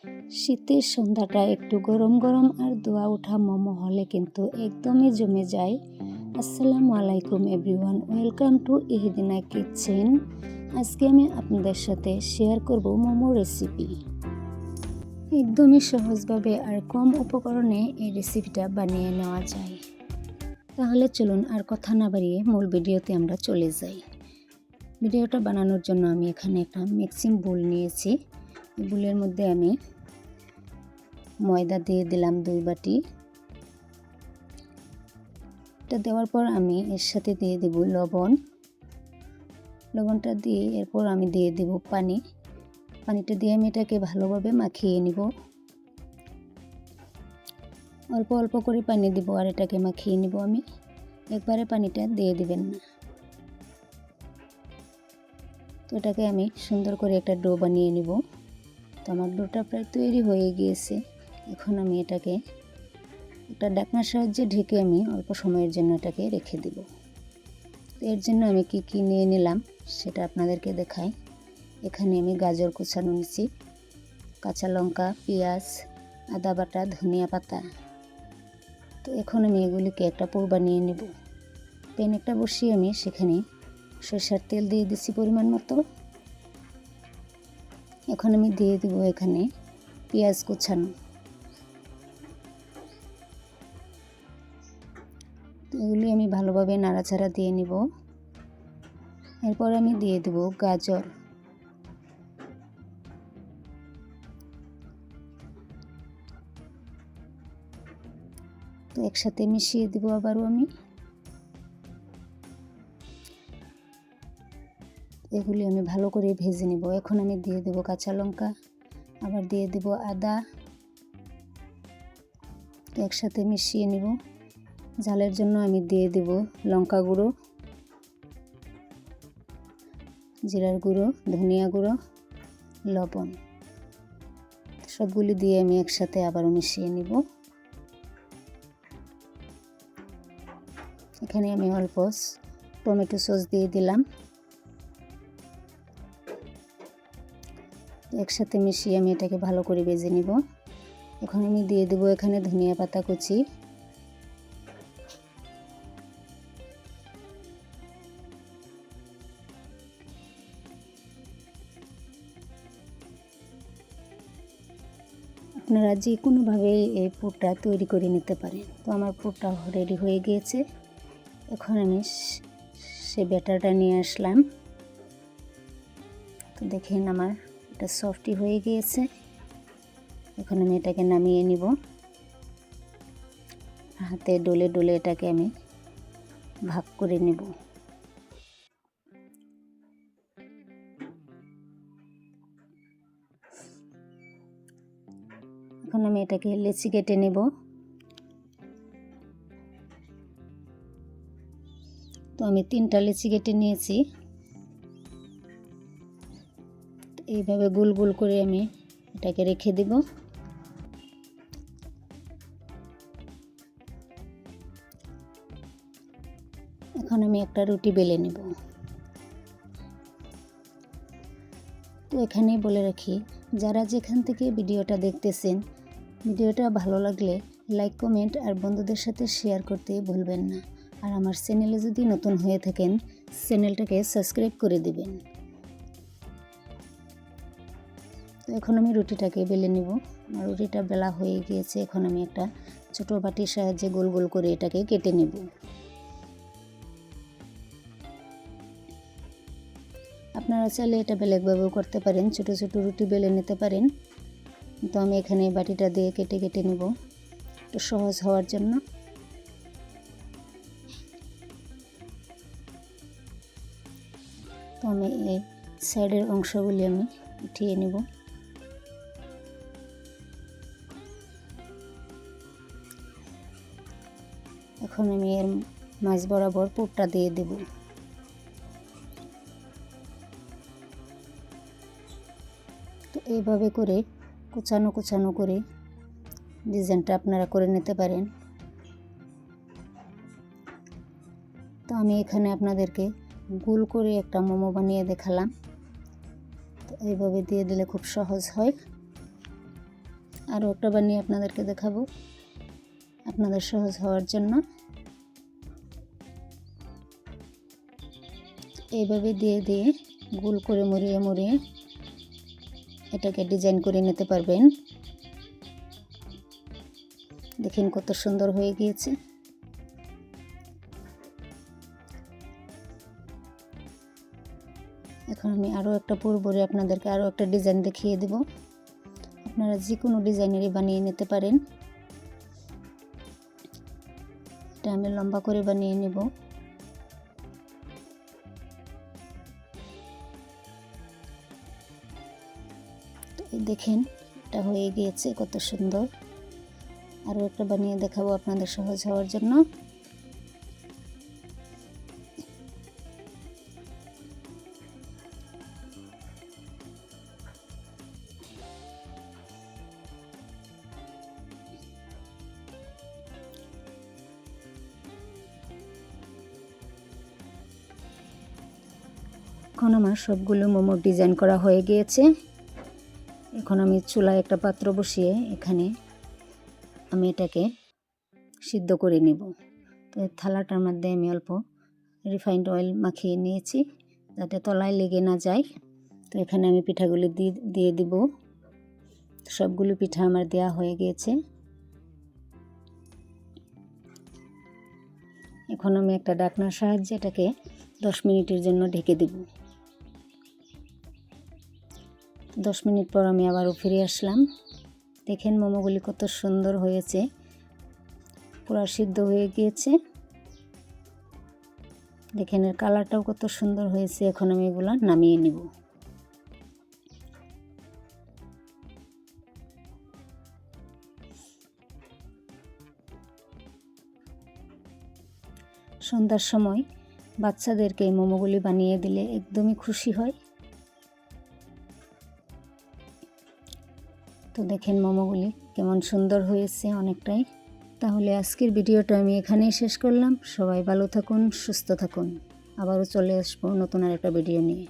শীতের সন্ধ্যাটা একটু গরম গরম আর ধোয়া ওঠা মোমো হলে কিন্তু একদমই জমে যায়। আসসালামু আলাইকুম এভরিওয়ান, ওয়েলকাম টু ইহিদিনা কিচেন। আজকে আমি আপনাদের সাথে শেয়ার করব মোমো রেসিপি। একদমই সহজভাবে আর কম উপকরণে এই রেসিপিটা বানিয়ে নেওয়া যায়। তাহলে চলুন আর কথা না বাড়িয়ে মূল ভিডিওতে আমরা চলে যাই। ভিডিওটা বানানোর জন্য আমি এখানে একটা মিক্সিং বোল নিয়েছি। এই বোলের মধ্যে আমি ময়দা দিয়ে দিলাম 2 বাটি। এটা দেওয়ার পর আমি এর সাথে দিয়ে দেব লবণটা দিয়ে এরপর আমি দিয়ে দেব পানিটা দিয়ে আমি এটাকে ভালোভাবে মাখিয়ে নিব। অল্প অল্প করে পানি দিব আর এটাকে মাখিয়ে নিব। আমি একবারে পানিটা দিয়ে দিবেন না। তো এটাকে আমি সুন্দর করে একটা ডো বানিয়ে নিব। তো আমার ডোটা প্রায় তৈরি হয়ে গিয়েছে। এখন আমি এটাকে একটা ঢাকনার সাহায্যে ঢেকে আমি অল্প সময়ের জন্য এটাকে রেখে দেব। এর জন্য আমি কি নিয়ে নিলাম সেটা আপনাদেরকে দেখাই। এখানে আমি গাজর কুচানো নিয়েছি, কাঁচা লঙ্কা, পেঁয়াজ, আদা বাটা, ধনিয়া পাতা। তো এখন আমি এগুলিকে একটা পুর বানিয়ে নেব। প্যান একটা বসিয়ে আমি সেখানে সরষের তেল দিয়ে দিচ্ছি পরিমাণ মতো। এখন আমি দিয়ে দেব এখানে পেঁয়াজ কুচানো। এগুলি আমি ভালোভাবে নাড়াচাড়া দিয়ে নিব। এরপর আমি দিয়ে দেব গাজর। তো একসাথে মিশিয়ে দেব আবারও আমি। এগুলি আমি ভালো করে ভেজে নেব। এখন আমি দিয়ে দেব কাঁচা লঙ্কা, আবার দিয়ে দেব আদা। তো একসাথে মিশিয়ে নেব। ঝালের জন্য আমি দিয়ে দেব লঙ্কা গুঁড়ো, জিরার গুঁড়ো, ধনিয়া গুঁড়ো, লবণ। সবগুলি দিয়ে আমি একসাথে আবারও মিশিয়ে নেব। এখানে আমি অল্প টমেটো সস দিয়ে দিলাম। একসাথে মিশিয়ে আমি এটাকে ভালো করে ভেজে নিব। এখন আমি দিয়ে দেব এখানে ধনিয়া পাতা কুচি। আপনারা যে কোনোভাবে এই পুরটা তৈরি করে নিতে পারেন। তো আমার পুরটা রেডি হয়ে গিয়েছে। এখন আমি সে ব্যাটারটা নিয়ে আসলাম। তো দেখেন আমার এটা সফটই হয়ে গিয়েছে। এখন আমি এটাকে নামিয়ে নিব। হাতে ডলে ডলে এটাকে আমি ভাগ করে নেব। এখন আমি এটাকে লেচি কেটে নেব। তো আমি 3টা লেচি কেটে নিয়েছি। এইভাবে গোল গোল করে আমি এটাকে রেখে দেব। এখন আমি একটা রুটি বেলে নেব। তো এখানেই বলে রাখি, যারা যেখান থেকে ভিডিওটা দেখতেছেন, ভিডিওটা ভালো লাগলে লাইক, কমেন্ট আর বন্ধুদের সাথে শেয়ার করতে ভুলবেন না। আর আমার চ্যানেলে যদি নতুন হয়ে থাকেন, চ্যানেলটাকে সাবস্ক্রাইব করে দেবেন। তো এখন আমি রুটিটাকে বেলে নেব। আমার রুটিটা বেলা হয়ে গিয়েছে। এখন আমি একটা ছোট বাটির সাহায্যে গোল গোল করে এটাকে কেটে নেব। আপনারা চাইলে এটা বেলেগভাবেও করতে পারেন, ছোট ছোট রুটি বেলে নিতে পারেন। তো আমি এখানে বাটিটা দিয়ে কেটে কেটে নেব একটু সহজ হওয়ার জন্য। তো আমি এই সাইডের অংশগুলি আমি উঠিয়ে নেব। এখন আমি এর মাঝ বরাবর পুরটা দিয়ে দেব। তো এইভাবে করে কুচানো কুচানো করে ডিজাইনটা আপনারা করে নিতে পারেন। তো আমি এখানে আপনাদেরকে গোল করে একটা মোমো বানিয়ে দেখালাম। তো এইভাবে দিয়ে দিলে খুব সহজ হয়। আরও একটা বানিয়ে আপনাদেরকে দেখাবো আপনাদের সহজ হওয়ার জন্য। এইভাবে দিয়ে দিয়ে গোল করে মুড়িয়ে মুড়িয়ে এটাকে ডিজাইন করে নিতে পারবেন। দেখেন কত সুন্দর হয়ে গিয়েছে। এখন আমি আরও একটা পুরোপুরি আপনাদেরকে আরও একটা ডিজাইন দেখিয়ে দেব। আপনারা যে কোনো ডিজাইনেরই বানিয়ে নিতে পারেন। এটা আমি লম্বা করে বানিয়ে নেব। তো দেখেন এটা হয়ে গিয়েছে কত সুন্দর। আরও একটা বানিয়ে দেখাবো আপনাদের সহজ হওয়ার জন্য। এখন আমার সবগুলো মোমোর ডিজাইন করা হয়ে গিয়েছে। এখন আমি চুলায় একটা পাত্র বসিয়ে এখানে আমি এটাকে সিদ্ধ করে নেব। তো থালাটার মধ্যে আমি অল্প রিফাইন্ড অয়েল মাখিয়ে নিয়েছি যাতে তলায় লেগে না যায়। তো এখানে আমি পিঠাগুলি দিয়ে দিব। সবগুলো পিঠা আমার দেওয়া হয়ে গিয়েছে। এখন আমি একটা ঢাকনার সাহায্যে এটাকে 10 মিনিটের জন্য ঢেকে দেব। 10 মিনিট পর আমি আবারও ফিরে আসলাম। দেখেন মোমোগুলি কত সুন্দর হয়েছে, পুরো সিদ্ধ হয়ে গিয়েছে। দেখেন এর কালারটাও কত সুন্দর হয়েছে। এখন আমি এগুলো নামিয়ে নিব। সন্ধ্যার সময় বাচ্চাদেরকে এই মোমোগুলি বানিয়ে দিলে একদমই খুশি হয়। তো দেখেন মোমোগুলি কেমন সুন্দর হয়েছে অনেকটাই। তাহলে আজকের ভিডিওটা আমি এখানেই শেষ করলাম। সবাই ভালো থাকুন, সুস্থ থাকুন। আবারও চলে আসবো নতুন আরেকটা ভিডিও নিয়ে।